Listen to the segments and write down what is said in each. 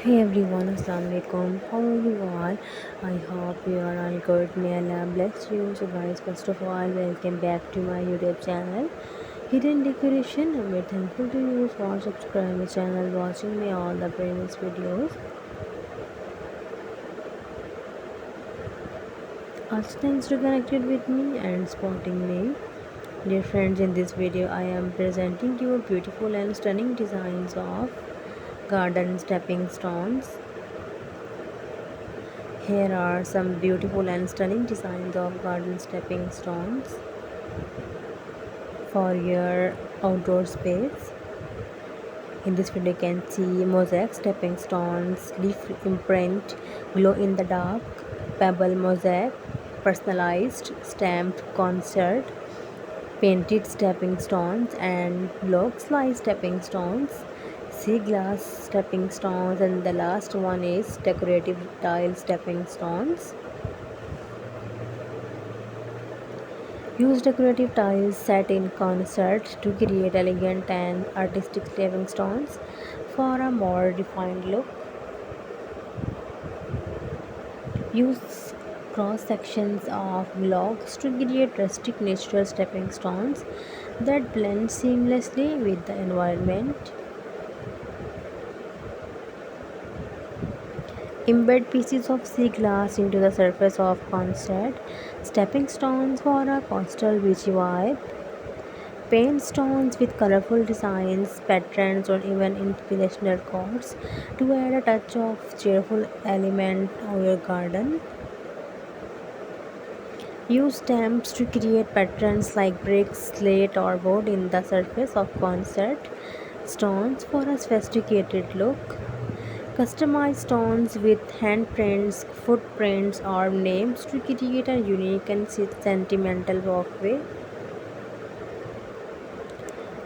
Hey everyone, Assalamu alaikum. How are you all? I hope you are all good. May Allah bless you. So guys, first of all, welcome back to my YouTube channel, Hidden Decoration. I'm very thankful to you for subscribing my channel, watching me all the previous videos. Also, thanks to connected with me and supporting me. Dear friends, in this video, I am presenting you beautiful and stunning designs of garden stepping stones. Here are some beautiful and stunning designs of garden stepping stones for your outdoor space. In this video you can see mosaic stepping stones, leaf imprint, glow in the dark, pebble mosaic, personalized stamped concert, painted stepping stones and block slice stepping stones, sea glass stepping stones, and the last one is decorative tile stepping stones. Use decorative tiles set in concert to create elegant and artistic stepping stones for a more defined look. Use cross sections of blocks to create rustic natural stepping stones that blend seamlessly with the environment. Embed pieces of sea glass into the surface of concert stepping stones for a coastal beachy vibe. Paint stones with colorful designs, patterns, or even inspirational quotes to add a touch of cheerful element of your garden. Use stamps to create patterns like bricks, slate, or wood in the surface of concert stones for a sophisticated look. Customize stones with handprints, footprints, or names to create a unique and sentimental walkway.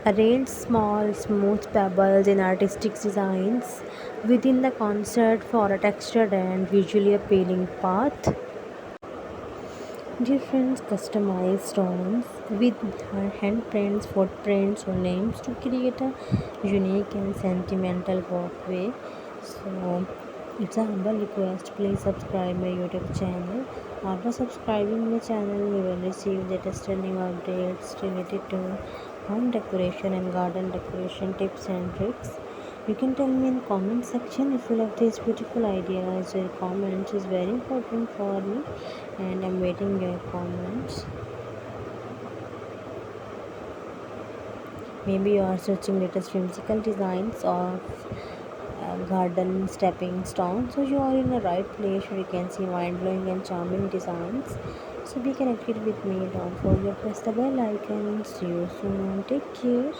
Arrange small, smooth pebbles in artistic designs within the concert for a textured and visually appealing path. Different customized stones with her handprints, footprints, or names to create a unique and sentimental walkway. So, it's a humble request. Please subscribe my YouTube channel. After subscribing my channel, you will receive latest new updates related to home decoration and garden decoration tips and tricks. You can tell me in comment section if you love these beautiful ideas. Your comments is very important for me, and I'm waiting your comments. Maybe you are searching latest whimsical designs of garden stepping stones, so you are in the right place where you can see mind-blowing and charming designs. So be connected with me. Don't forget to press the bell icon. See you soon. Take care.